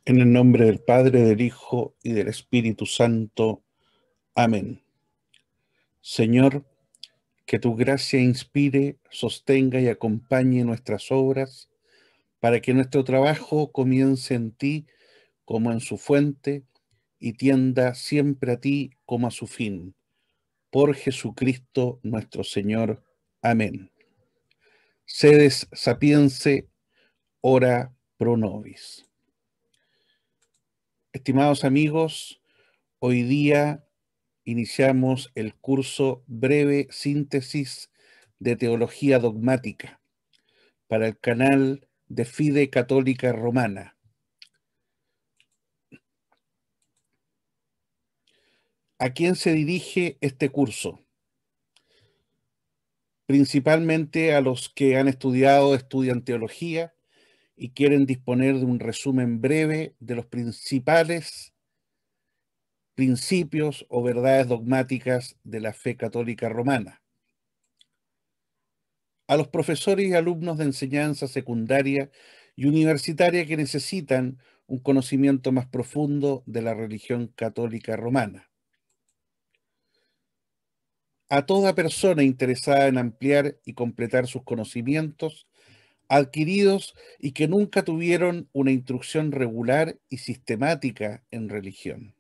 En el nombre del Padre, del Hijo y del Espíritu Santo. Amén. Señor, que tu gracia inspire, sostenga y acompañe nuestras obras, para que nuestro trabajo comience en ti como en su fuente y tienda siempre a ti como a su fin. Por Jesucristo nuestro Señor. Amén. Sedes sapiense, ora pro nobis. Estimados amigos, hoy día iniciamos el curso Breve Síntesis de Teología Dogmática para el canal de Fide Católica Romana. ¿A quién se dirige este curso? Principalmente a los que han estudian teología y quieren disponer de un resumen breve de los principales principios o verdades dogmáticas de la fe católica romana. A los profesores y alumnos de enseñanza secundaria y universitaria que necesitan un conocimiento más profundo de la religión católica romana. A toda persona interesada en ampliar y completar sus conocimientos adquiridos y que nunca tuvieron una instrucción regular y sistemática en religión.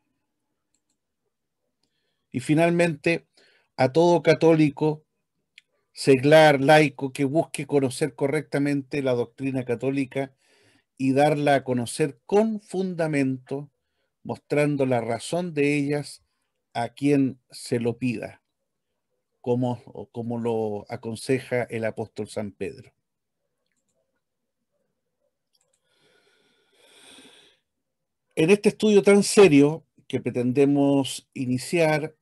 Y finalmente, a todo católico, seglar, laico, que busque conocer correctamente la doctrina católica y darla a conocer con fundamento, mostrando la razón de ellas a quien se lo pida, como lo aconseja el apóstol San Pedro. En este estudio tan serio que pretendemos iniciar,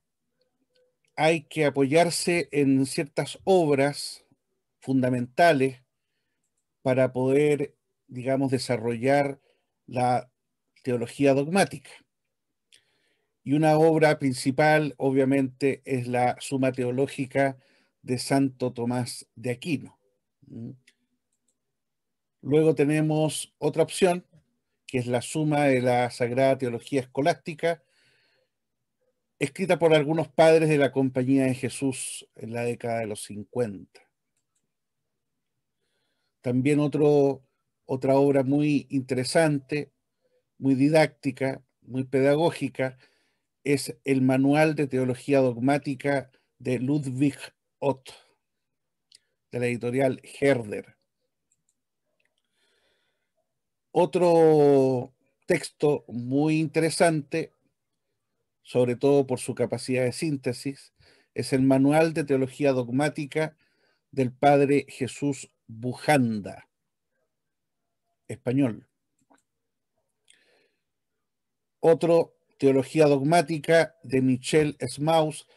hay que apoyarse en ciertas obras fundamentales para poder, digamos, desarrollar la teología dogmática. Y una obra principal, obviamente, es la Suma Teológica de Santo Tomás de Aquino. Luego tenemos otra opción, que es la Suma de la Sagrada Teología Escolástica, escrita por algunos padres de la Compañía de Jesús en la década de los 50. También otra obra muy interesante, muy didáctica, muy pedagógica, es el Manual de Teología Dogmática de Ludwig Ott, de la editorial Herder. Otro texto muy interesante, sobre todo por su capacidad de síntesis, es el Manual de Teología Dogmática del padre Jesús Bujanda, español. Otro, Teología Dogmática de Michel Smaus.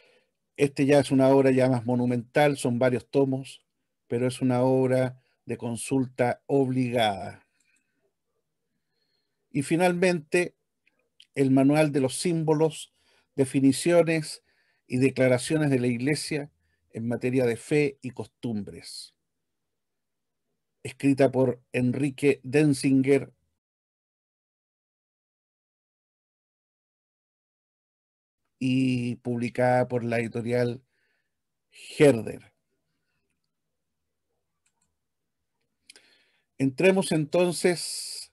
Este ya es una obra ya más monumental, son varios tomos, pero es una obra de consulta obligada. Y finalmente, el Manual de los Símbolos, Definiciones y Declaraciones de la Iglesia en materia de fe y costumbres, escrita por Enrique Denzinger y publicada por la editorial Herder. Entremos entonces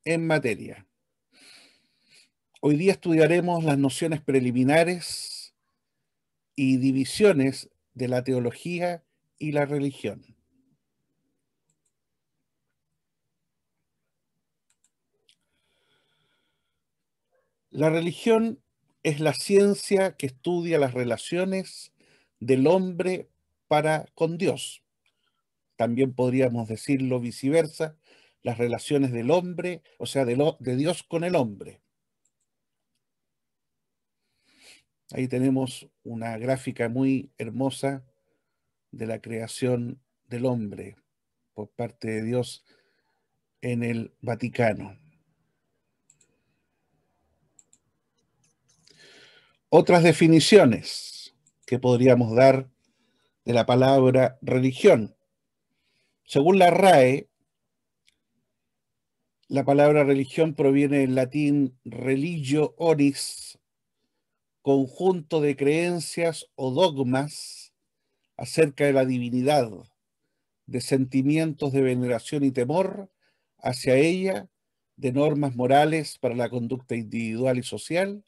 en materia. Hoy día estudiaremos las nociones preliminares y divisiones de la teología y la religión. La religión es la ciencia que estudia las relaciones del hombre para con Dios. También podríamos decirlo viceversa, las relaciones del hombre, o sea, de Dios con el hombre. Ahí tenemos una gráfica muy hermosa de la creación del hombre por parte de Dios en el Vaticano. Otras definiciones que podríamos dar de la palabra religión. Según la RAE, La palabra religión proviene del latín religio onis, conjunto de creencias o dogmas acerca de la divinidad, de sentimientos de veneración y temor hacia ella, de normas morales para la conducta individual y social,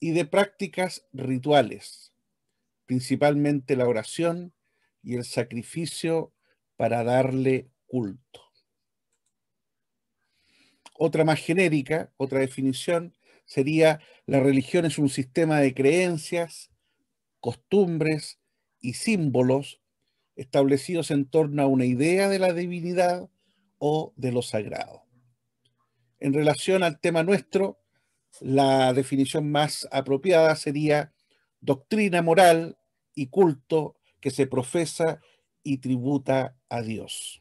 y de prácticas rituales, principalmente la oración y el sacrificio para darle culto. Otra más genérica, otra definición, sería: la religión es un sistema de creencias, costumbres y símbolos establecidos en torno a una idea de la divinidad o de lo sagrado. En relación al tema nuestro, la definición más apropiada sería doctrina moral y culto que se profesa y tributa a Dios.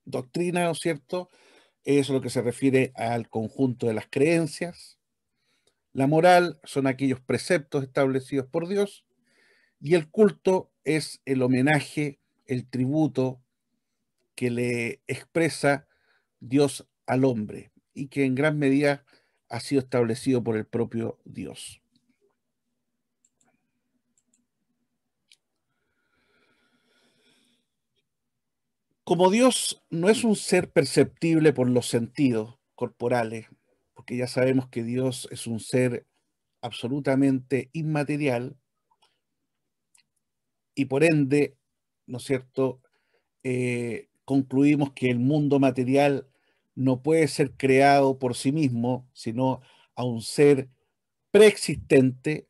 Doctrina, ¿no es cierto?, es lo que se refiere al conjunto de las creencias. La moral son aquellos preceptos establecidos por Dios, y el culto es el homenaje, el tributo que le expresa Dios al hombre y que en gran medida ha sido establecido por el propio Dios. Como Dios no es un ser perceptible por los sentidos corporales, porque ya sabemos que Dios es un ser absolutamente inmaterial y por ende, ¿no es cierto?, concluimos que el mundo material no puede ser creado por sí mismo, sino a un ser preexistente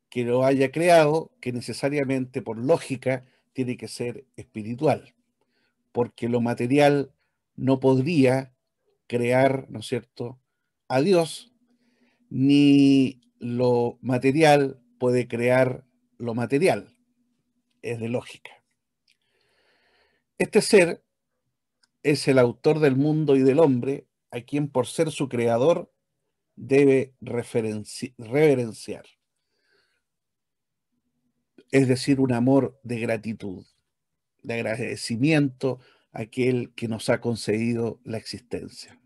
que lo haya creado, que necesariamente por lógica tiene que ser espiritual, porque lo material no podría crear, ¿no es cierto?, a Dios, ni lo material puede crear lo material, es de lógica. Este ser es el autor del mundo y del hombre, a quien por ser su creador debe reverenciar, es decir, un amor de gratitud, de agradecimiento a aquel que nos ha concedido la existencia.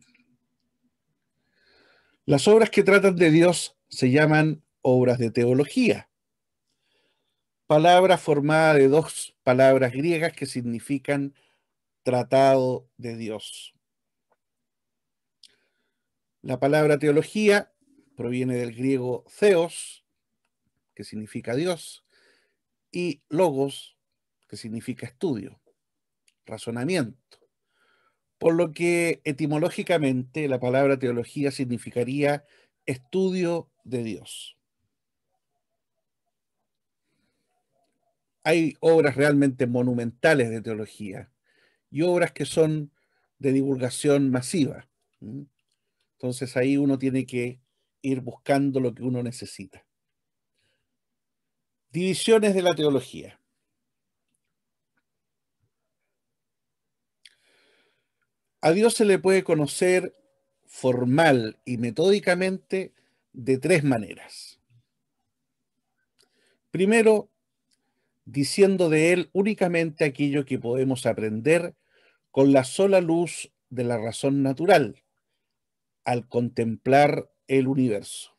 Las obras que tratan de Dios se llaman obras de teología, palabra formada de dos palabras griegas que significan tratado de Dios. La palabra teología proviene del griego theos, que significa Dios, y logos, que significa estudio, razonamiento. Por lo que etimológicamente la palabra teología significaría estudio de Dios. Hay obras realmente monumentales de teología y obras que son de divulgación masiva. Entonces ahí uno tiene que ir buscando lo que uno necesita. Divisiones de la teología. A Dios se le puede conocer formal y metódicamente de tres maneras. Primero, diciendo de Él únicamente aquello que podemos aprender con la sola luz de la razón natural, al contemplar el universo.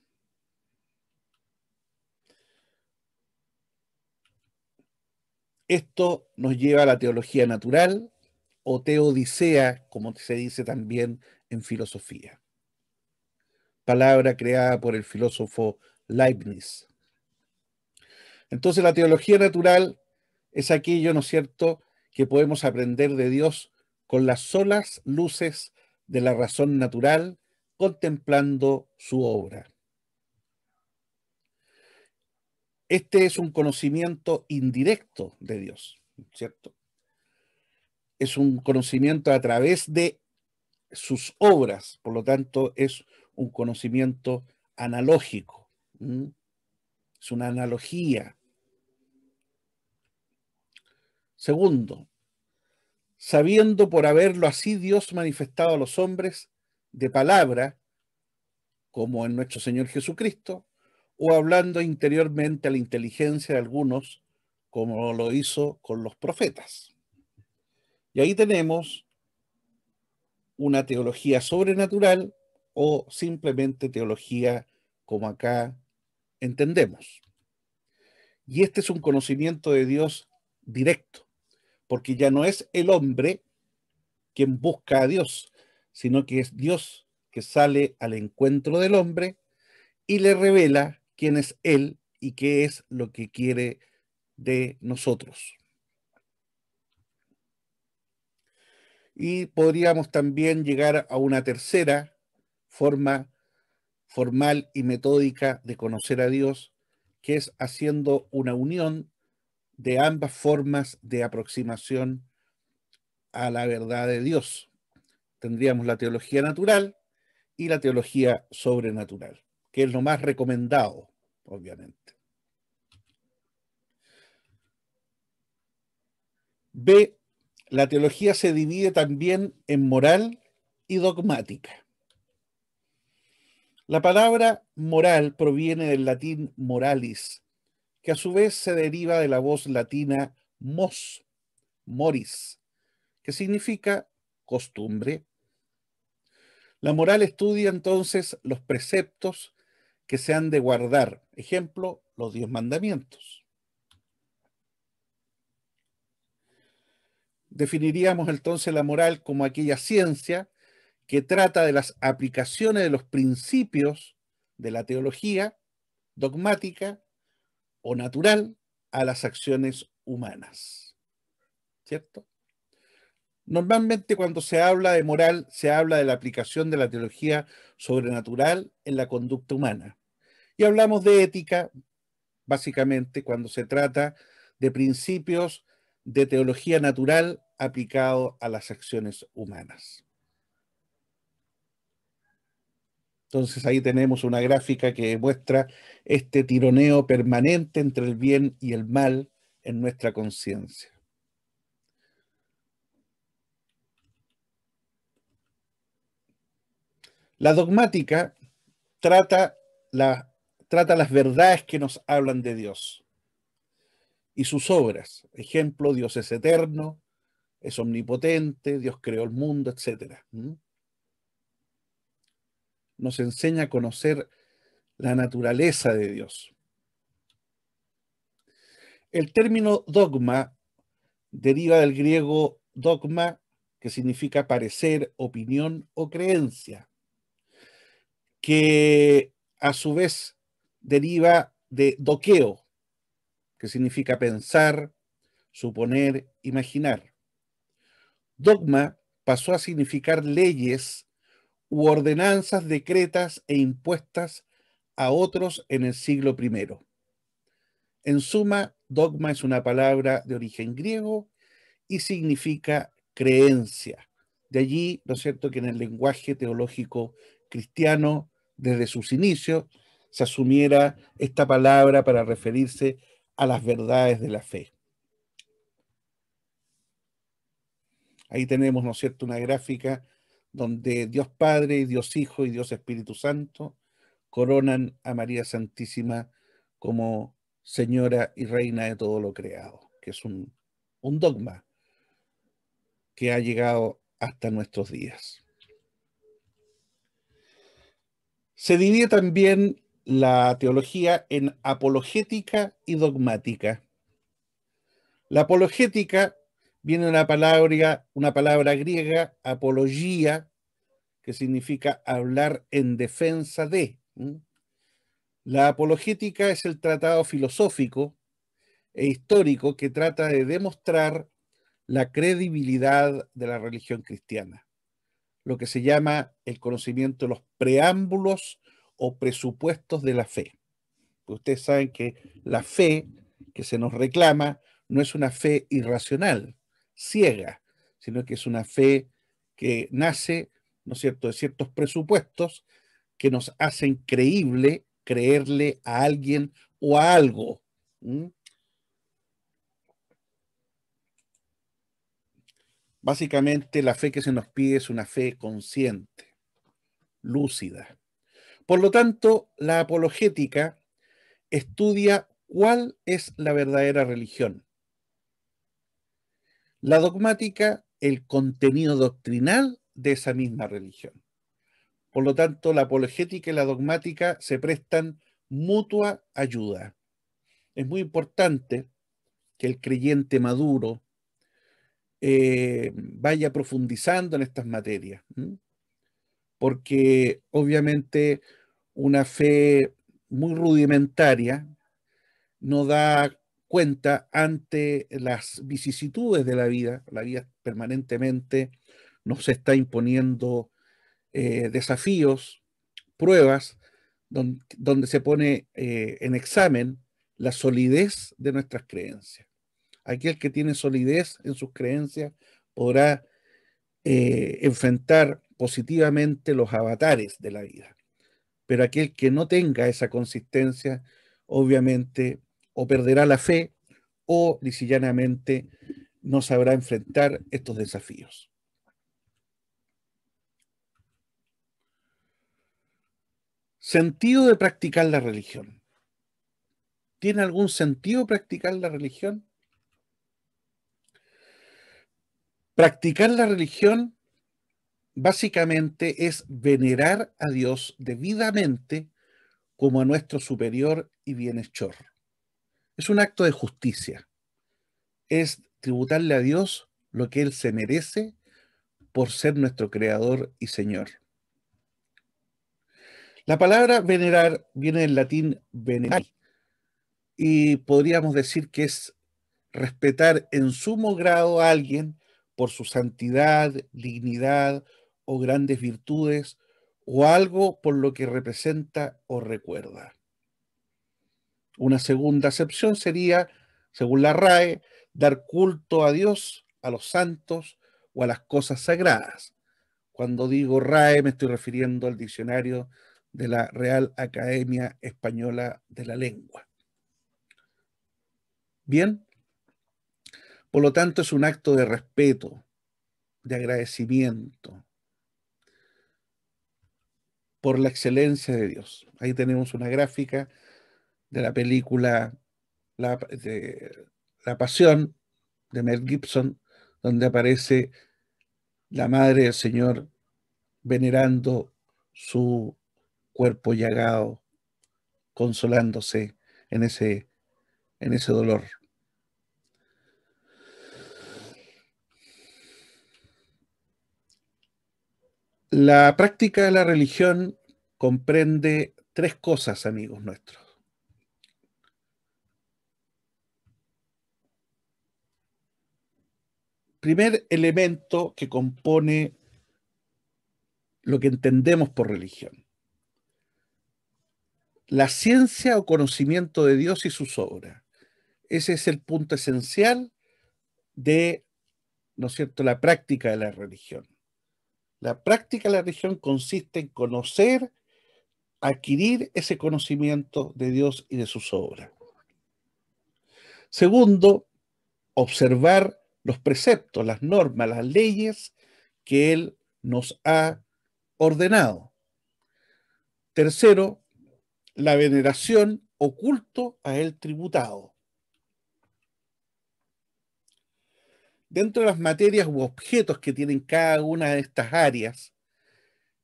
Esto nos lleva a la teología natural o teodicea, como se dice también en filosofía, palabra creada por el filósofo Leibniz. Entonces la teología natural es aquello, ¿no es cierto?, que podemos aprender de Dios con las solas luces de la razón natural, contemplando su obra. Este es un conocimiento indirecto de Dios, ¿cierto? Es un conocimiento a través de sus obras, por lo tanto es un conocimiento analógico, es una analogía. Segundo, sabiendo por haberlo así Dios manifestado a los hombres de palabra, como en nuestro Señor Jesucristo, o hablando interiormente a la inteligencia de algunos, como lo hizo con los profetas. Y ahí tenemos una teología sobrenatural o simplemente teología como acá entendemos. Y este es un conocimiento de Dios directo, porque ya no es el hombre quien busca a Dios, sino que es Dios que sale al encuentro del hombre y le revela quién es Él y qué es lo que quiere de nosotros. Y podríamos también llegar a una tercera forma formal y metódica de conocer a Dios, que es haciendo una unión de ambas formas de aproximación a la verdad de Dios. Tendríamos la teología natural y la teología sobrenatural, que es lo más recomendado, obviamente. B. La teología se divide también en moral y dogmática. La palabra moral proviene del latín moralis, que a su vez se deriva de la voz latina mos, moris, que significa costumbre. La moral estudia entonces los preceptos que se han de guardar, ejemplo, los 10 mandamientos. Definiríamos entonces la moral como aquella ciencia que trata de las aplicaciones de los principios de la teología dogmática o natural a las acciones humanas, ¿cierto? Normalmente cuando se habla de moral, se habla de la aplicación de la teología sobrenatural en la conducta humana. Y hablamos de ética, básicamente, cuando se trata de principios de teología natural aplicados a las acciones humanas. Entonces ahí tenemos una gráfica que muestra este tironeo permanente entre el bien y el mal en nuestra conciencia. La dogmática trata, trata las verdades que nos hablan de Dios y sus obras. Ejemplo, Dios es eterno, es omnipotente, Dios creó el mundo, etc. Nos enseña a conocer la naturaleza de Dios. El término dogma deriva del griego dogma, que significa parecer, opinión o creencia, que a su vez deriva de doqueo, que significa pensar, suponer, imaginar. Dogma pasó a significar leyes u ordenanzas decretas e impuestas a otros en el siglo I. En suma, dogma es una palabra de origen griego y significa creencia. De allí, ¿no es cierto?, que en el lenguaje teológico cristiano, desde sus inicios, se asumiera esta palabra para referirse a las verdades de la fe. Ahí tenemos, ¿no es cierto?, una gráfica donde Dios Padre, Dios Hijo y Dios Espíritu Santo coronan a María Santísima como Señora y Reina de todo lo creado, que es un dogma que ha llegado hasta nuestros días. Se divide también la teología en apologética y dogmática. La apologética viene de una palabra griega, apología, que significa hablar en defensa de. La apologética es el tratado filosófico e histórico que trata de demostrar la credibilidad de la religión cristiana, lo que se llama el conocimiento de los preámbulos o presupuestos de la fe. Ustedes saben que la fe que se nos reclama no es una fe irracional, ciega, sino que es una fe que nace, ¿no es cierto?, de ciertos presupuestos que nos hacen creíble creerle a alguien o a algo. Básicamente, la fe que se nos pide es una fe consciente, lúcida. Por lo tanto, la apologética estudia cuál es la verdadera religión. La dogmática, el contenido doctrinal de esa misma religión. Por lo tanto, la apologética y la dogmática se prestan mutua ayuda. Es muy importante que el creyente maduro vaya profundizando en estas materias, porque obviamente una fe muy rudimentaria no da cuenta ante las vicisitudes de la vida. La vida permanentemente nos está imponiendo desafíos, pruebas, donde se pone en examen la solidez de nuestras creencias. Aquel que tiene solidez en sus creencias podrá enfrentar positivamente los avatares de la vida. Pero aquel que no tenga esa consistencia, obviamente, o perderá la fe o lisillanamente no sabrá enfrentar estos desafíos. Sentido de practicar la religión. ¿Tiene algún sentido practicar la religión? Practicar la religión básicamente es venerar a Dios debidamente como a nuestro superior y bienhechor. Es un acto de justicia. Es tributarle a Dios lo que Él se merece por ser nuestro creador y Señor. La palabra venerar viene del latín venerari y podríamos decir que es respetar en sumo grado a alguien por su santidad, dignidad o grandes virtudes o algo por lo que representa o recuerda. Una segunda acepción sería, según la RAE, dar culto a Dios, a los santos o a las cosas sagradas. Cuando digo RAE me estoy refiriendo al diccionario de la Real Academia Española de la Lengua. Bien, por lo tanto es un acto de respeto, de agradecimiento por la excelencia de Dios. Ahí tenemos una gráfica de la película La Pasión de Mel Gibson, donde aparece la Madre del Señor venerando su cuerpo llagado, consolándose en ese dolor. La práctica de la religión comprende tres cosas, amigos nuestros. Primer elemento que compone lo que entendemos por religión: la ciencia o conocimiento de Dios y sus obras. Ese es el punto esencial de, ¿no es cierto?, la práctica de la religión. La práctica de la religión consiste en conocer, adquirir ese conocimiento de Dios y de sus obras. Segundo, observar los preceptos, las normas, las leyes que Él nos ha ordenado. Tercero, la veneración o culto a Él tributado. Dentro de las materias u objetos que tienen cada una de estas áreas,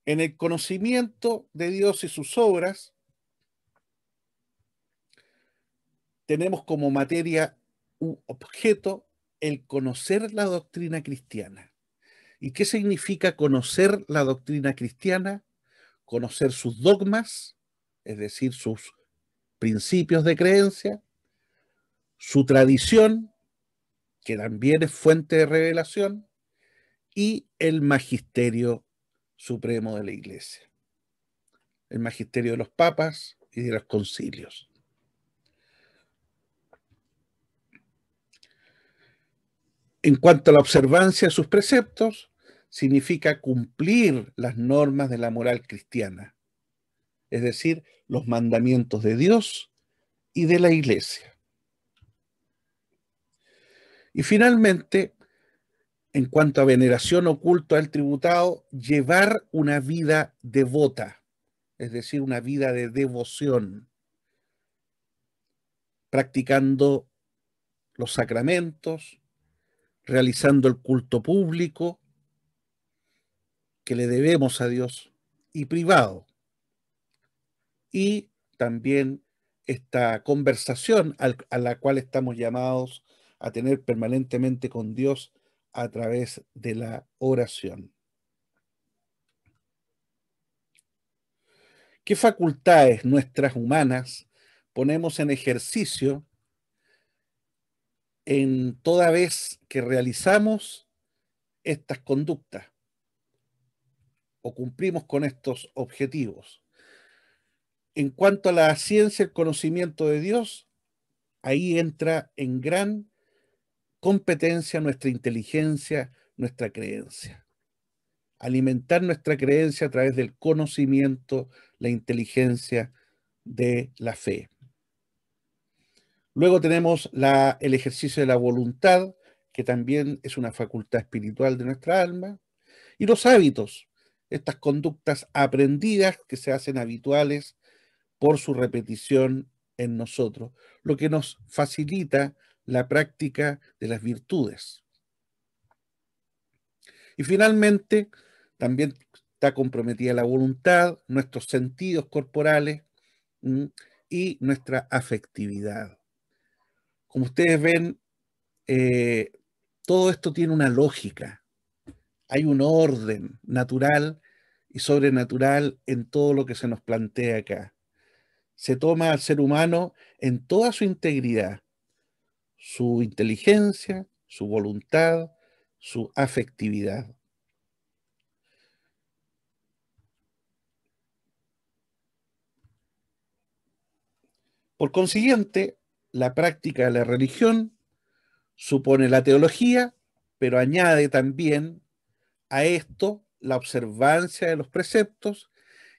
en el conocimiento de Dios y sus obras, tenemos como materia u objeto el conocer la doctrina cristiana. ¿Y qué significa conocer la doctrina cristiana? Conocer sus dogmas, es decir, sus principios de creencia, su tradición, que también es fuente de revelación, y el magisterio supremo de la Iglesia, el magisterio de los papas y de los concilios. En cuanto a la observancia de sus preceptos, significa cumplir las normas de la moral cristiana, es decir, los mandamientos de Dios y de la Iglesia. Y finalmente, en cuanto a veneración o culto al tributado, llevar una vida devota, es decir, una vida de devoción, practicando los sacramentos, realizando el culto público que le debemos a Dios y privado. Y también esta conversación a la cual estamos llamados a tener permanentemente con Dios a través de la oración. ¿Qué facultades nuestras humanas ponemos en ejercicio en toda vez que realizamos estas conductas o cumplimos con estos objetivos? En cuanto a la ciencia, el conocimiento de Dios, ahí entra en gran competencia nuestra inteligencia, nuestra creencia. Alimentar nuestra creencia a través del conocimiento, la inteligencia de la fe. Luego tenemos el ejercicio de la voluntad, que también es una facultad espiritual de nuestra alma, y los hábitos, estas conductas aprendidas que se hacen habituales por su repetición en nosotros, lo que nos facilita la práctica de las virtudes. Y finalmente, también está comprometida la voluntad, nuestros sentidos corporales y nuestra afectividad. Como ustedes ven, todo esto tiene una lógica. Hay un orden natural y sobrenatural en todo lo que se nos plantea acá. Se toma al ser humano en toda su integridad, su inteligencia, su voluntad, su afectividad. Por consiguiente, la práctica de la religión supone la teología, pero añade también a esto la observancia de los preceptos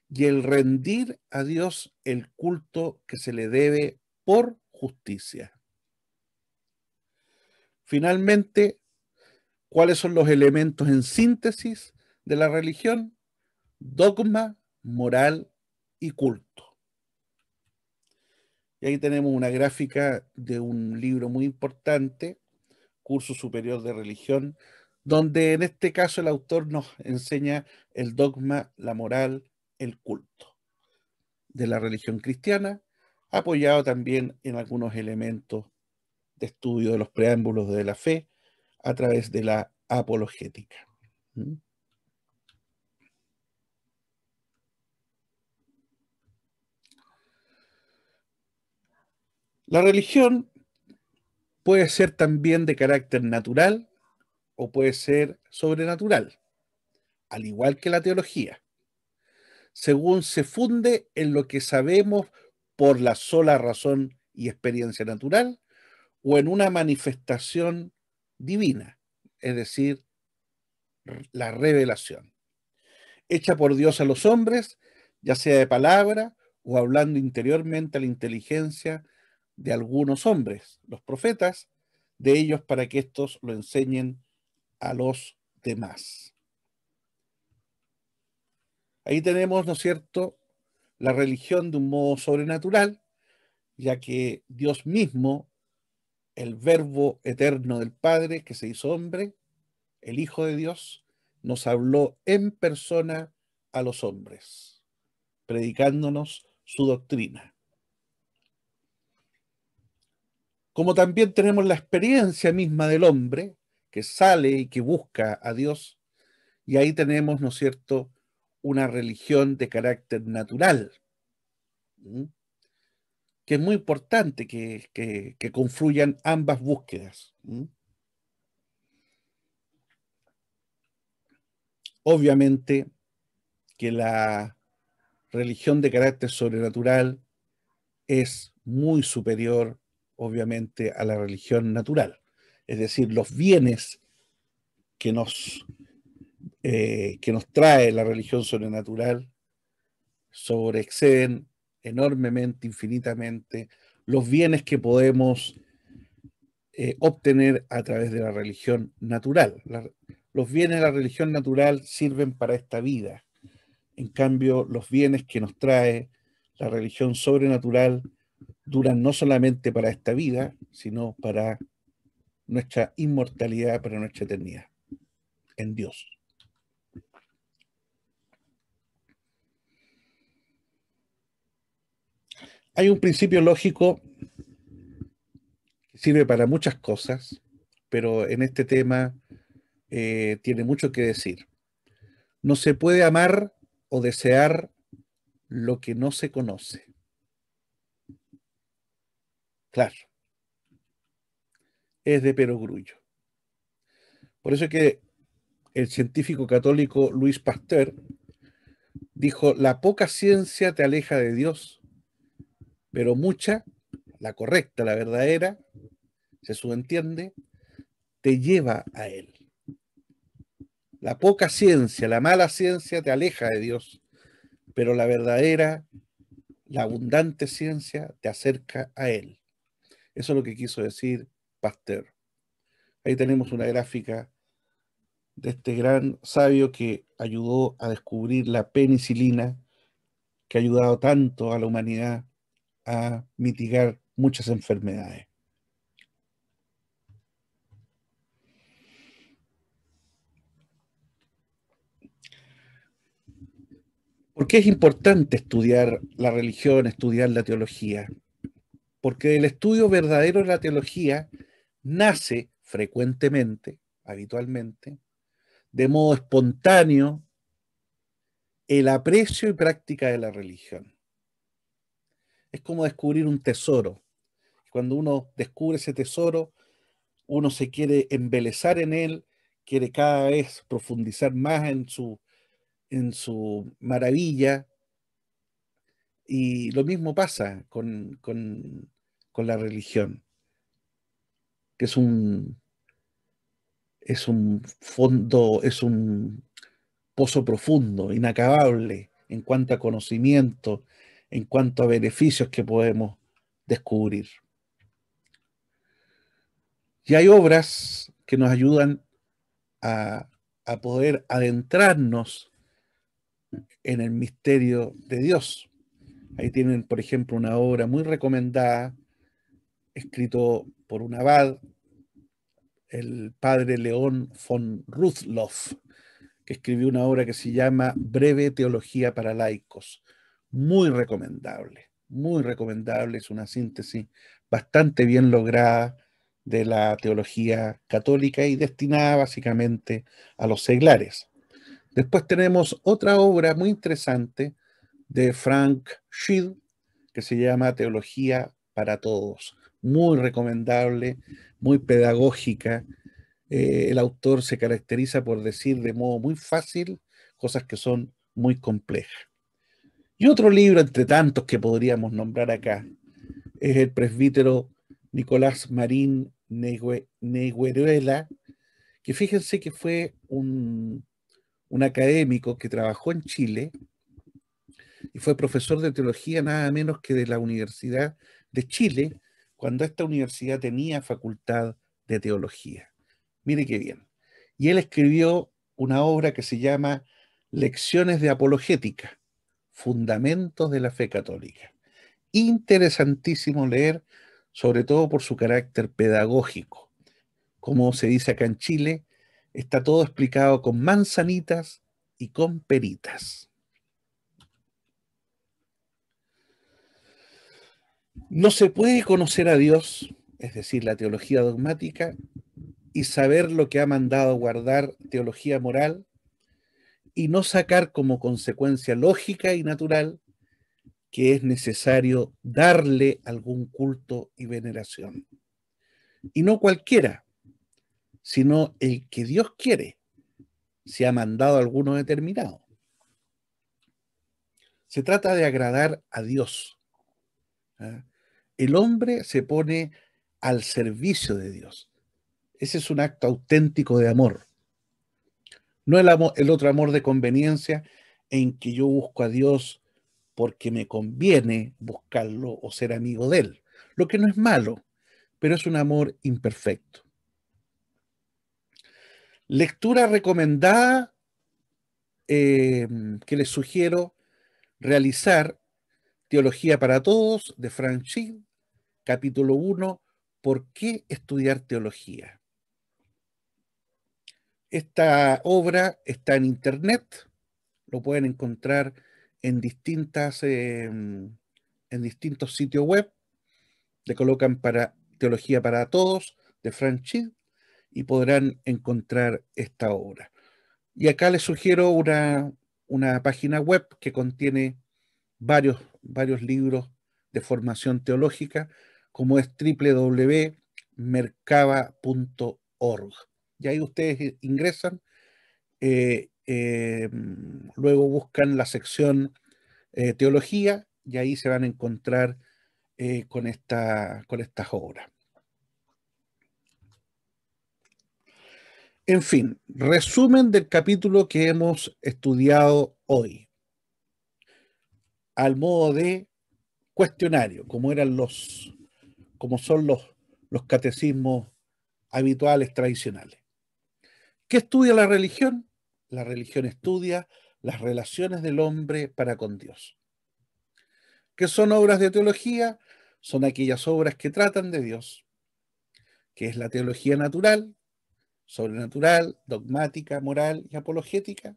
y el rendir a Dios el culto que se le debe por justicia. Finalmente, ¿cuáles son los elementos en síntesis de la religión? Dogma, moral y culto. Y ahí tenemos una gráfica de un libro muy importante, Curso Superior de Religión, donde en este caso el autor nos enseña el dogma, la moral, el culto de la religión cristiana, apoyado también en algunos elementos de estudio de los preámbulos de la fe a través de la apologética. La religión puede ser también de carácter natural o puede ser sobrenatural, al igual que la teología, según se funde en lo que sabemos por la sola razón y experiencia natural o en una manifestación divina, es decir, la revelación, hecha por Dios a los hombres, ya sea de palabra o hablando interiormente a la inteligencia de algunos hombres, los profetas, de ellos para que éstos lo enseñen a los demás. Ahí tenemos, ¿no es cierto?, la religión de un modo sobrenatural, ya que Dios mismo, el Verbo eterno del Padre que se hizo hombre, el Hijo de Dios, nos habló en persona a los hombres, predicándonos su doctrina. Como también tenemos la experiencia misma del hombre, que sale y que busca a Dios, y ahí tenemos, ¿no es cierto?, una religión de carácter natural, que es muy importante que confluyan ambas búsquedas. Obviamente que la religión de carácter sobrenatural es muy superior, obviamente, a la religión natural. Es decir, los bienes que nos trae la religión sobrenatural sobreexceden enormemente, infinitamente, los bienes que podemos obtener a través de la religión natural. Los bienes de la religión natural sirven para esta vida. En cambio, los bienes que nos trae la religión sobrenatural duran no solamente para esta vida, sino para nuestra inmortalidad, para nuestra eternidad en Dios. Hay un principio lógico que sirve para muchas cosas, pero en este tema tiene mucho que decir. No se puede amar o desear lo que no se conoce. Claro, es de perogrullo. Por eso es que el científico católico Luis Pasteur dijo, la poca ciencia te aleja de Dios, pero mucha, la correcta, la verdadera, se subentiende, te lleva a Él. La poca ciencia, la mala ciencia te aleja de Dios, pero la verdadera, la abundante ciencia te acerca a Él. Eso es lo que quiso decir Pasteur. Ahí tenemos una gráfica de este gran sabio que ayudó a descubrir la penicilina, que ha ayudado tanto a la humanidad a mitigar muchas enfermedades. ¿Por qué es importante estudiar la religión, estudiar la teología? Porque el estudio verdadero de la teología nace frecuentemente, habitualmente, de modo espontáneo, el aprecio y práctica de la religión. Es como descubrir un tesoro. Cuando uno descubre ese tesoro, uno se quiere embelezar en él, quiere cada vez profundizar más en su maravilla, y lo mismo pasa con la religión, que es un fondo, es un pozo profundo, inacabable en cuanto a conocimiento, en cuanto a beneficios que podemos descubrir. Y hay obras que nos ayudan a, a poder adentrarnos en el misterio de Dios. Ahí tienen, por ejemplo, una obra muy recomendada, escrito por un abad, el padre León von Rudloff, que escribió una obra que se llama Breve Teología para Laicos. Muy recomendable, es una síntesis bastante bien lograda de la teología católica y destinada básicamente a los seglares. Después tenemos otra obra muy interesante de Frank Schild, que se llama Teología para Todos. Muy recomendable, muy pedagógica. El autor se caracteriza por decir de modo muy fácil cosas que son muy complejas. Y otro libro, entre tantos que podríamos nombrar acá, es el presbítero Nicolás Marín Negueruela, que fíjense que fue un académico que trabajó en Chile y fue profesor de teología nada menos que de la Universidad de Chile, cuando esta universidad tenía facultad de teología. Mire qué bien. Y él escribió una obra que se llama Lecciones de Apologética, Fundamentos de la Fe Católica. Interesantísimo leer, sobre todo por su carácter pedagógico. Como se dice acá en Chile, está todo explicado con manzanitas y con peritas. No se puede conocer a Dios, es decir, la teología dogmática, y saber lo que ha mandado guardar teología moral, y no sacar como consecuencia lógica y natural que es necesario darle algún culto y veneración. Y no cualquiera, sino el que Dios quiere, si ha mandado alguno determinado. Se trata de agradar a Dios. ¿Ah? El hombre se pone al servicio de Dios. Ese es un acto auténtico de amor. No el otro amor de conveniencia en que yo busco a Dios porque me conviene buscarlo o ser amigo de él. Lo que no es malo, pero es un amor imperfecto. Lectura recomendada que les sugiero realizar: Teología para Todos, de Frank Schild, capítulo 1, ¿por qué estudiar teología? Esta obra está en internet, lo pueden encontrar en distintas en distintos sitios web, le colocan para Teología para Todos de Frank Chid y podrán encontrar esta obra. Y acá les sugiero una página web que contiene varios libros de formación teológica, como es www.mercaba.org. Y ahí ustedes ingresan, luego buscan la sección teología y ahí se van a encontrar con estas obras. En fin, resumen del capítulo que hemos estudiado hoy, al modo de cuestionario, como son los catecismos habituales, tradicionales. ¿Qué estudia la religión? La religión estudia las relaciones del hombre para con Dios. ¿Qué son obras de teología? Son aquellas obras que tratan de Dios, que es la teología natural, sobrenatural, dogmática, moral y apologética.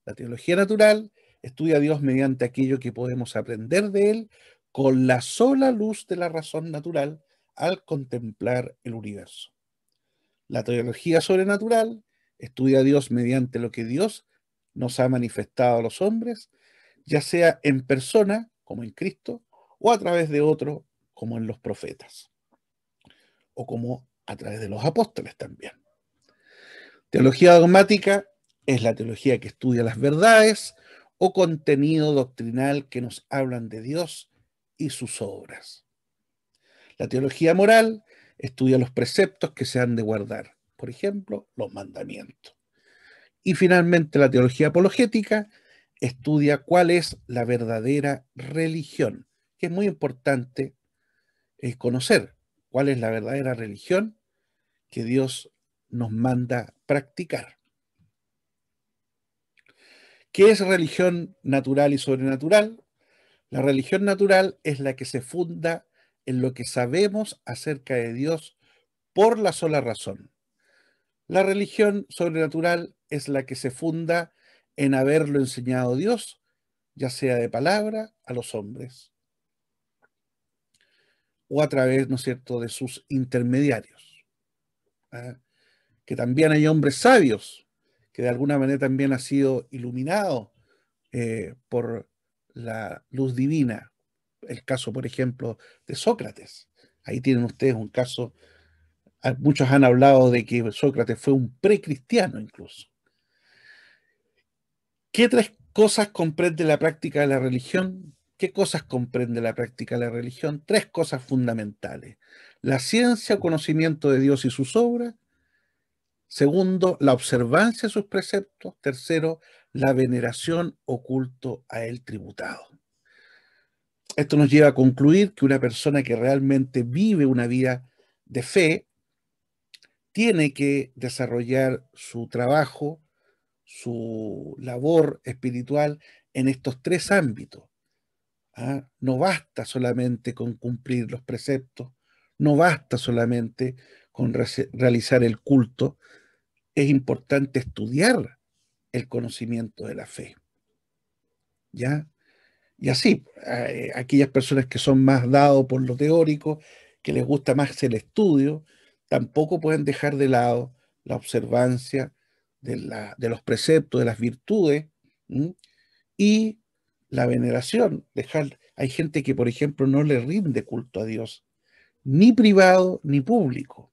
La teología natural estudia a Dios mediante aquello que podemos aprender de Él con la sola luz de la razón natural al contemplar el universo. La teología sobrenatural estudia a Dios mediante lo que Dios nos ha manifestado a los hombres, ya sea en persona, como en Cristo, o a través de otro, como en los profetas, o como a través de los apóstoles también. Teología dogmática es la teología que estudia las verdades o contenido doctrinal que nos hablan de Dios y sus obras. La teología moral estudia los preceptos que se han de guardar, por ejemplo, los mandamientos. Y finalmente la teología apologética estudia cuál es la verdadera religión, que es muy importante conocer cuál es la verdadera religión que Dios nos manda practicar. ¿Qué es religión natural y sobrenatural? La religión natural es la que se funda en lo que sabemos acerca de Dios por la sola razón. La religión sobrenatural es la que se funda en haberlo enseñado Dios, ya sea de palabra a los hombres o a través, ¿no es cierto?, de sus intermediarios. Que también hay hombres sabios que de alguna manera también han sido iluminados por la luz divina. El caso, por ejemplo, de Sócrates. Ahí tienen ustedes un caso. Muchos han hablado de que Sócrates fue un precristiano incluso. ¿Qué tres cosas comprende la práctica de la religión? ¿Qué cosas comprende la práctica de la religión? Tres cosas fundamentales. La ciencia o conocimiento de Dios y sus obras. Segundo, la observancia de sus preceptos. Tercero, la veneración o culto a él tributado. Esto nos lleva a concluir que una persona que realmente vive una vida de fe tiene que desarrollar su trabajo, su labor espiritual en estos tres ámbitos. No basta solamente con cumplir los preceptos, no basta solamente con realizar el culto, es importante estudiar el conocimiento de la fe. ¿Ya? Y así, aquellas personas que son más dados por lo teórico, que les gusta más el estudio, tampoco pueden dejar de lado la observancia de los preceptos, de las virtudes, y la veneración. Hay gente que, por ejemplo, no le rinde culto a Dios, ni privado ni público.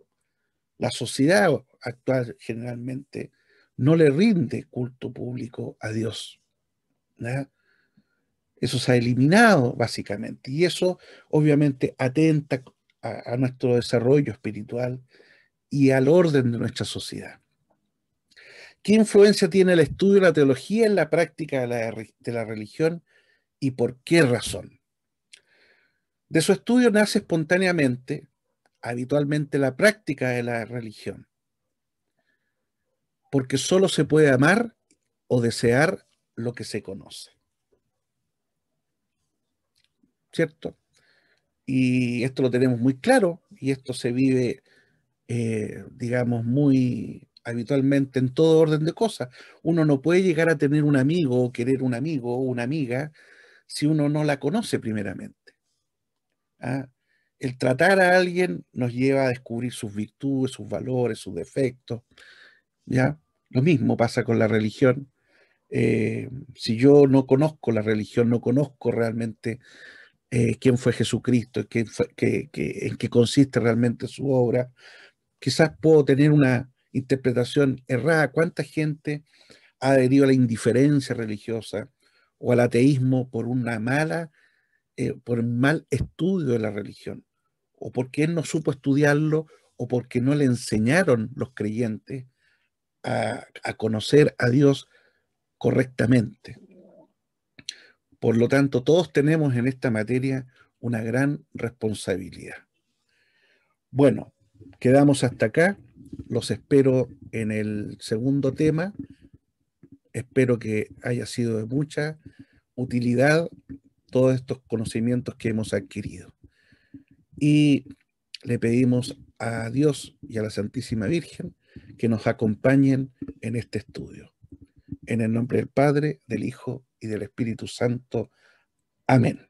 La sociedad actual generalmente no le rinde culto público a Dios, ¿ya? Eso se ha eliminado básicamente y eso obviamente atenta a nuestro desarrollo espiritual y al orden de nuestra sociedad. ¿Qué influencia tiene el estudio de la teología en la práctica de la religión y por qué razón? De su estudio nace espontáneamente, habitualmente, la práctica de la religión, porque solo se puede amar o desear lo que se conoce. ¿Cierto? Y esto lo tenemos muy claro y esto se vive, digamos, muy habitualmente en todo orden de cosas. Uno no puede llegar a tener un amigo o querer un amigo o una amiga si uno no la conoce primeramente. ¿ah? El tratar a alguien nos lleva a descubrir sus virtudes, sus valores, sus defectos, ¿ya? Lo mismo pasa con la religión. Si yo no conozco la religión, no conozco realmente quién fue Jesucristo, en qué consiste realmente su obra, quizás puedo tener una interpretación errada. ¿Cuánta gente ha adherido a la indiferencia religiosa o al ateísmo por un mal estudio de la religión? O porque él no supo estudiarlo, o porque no le enseñaron los creyentes a conocer a Dios correctamente. Por lo tanto, todos tenemos en esta materia una gran responsabilidad. Bueno, quedamos hasta acá. Los espero en el segundo tema. Espero que haya sido de mucha utilidad todos estos conocimientos que hemos adquirido. Y le pedimos a Dios y a la Santísima Virgen que nos acompañen en este estudio. En el nombre del Padre, del Hijo y del Espíritu Santo. Amén.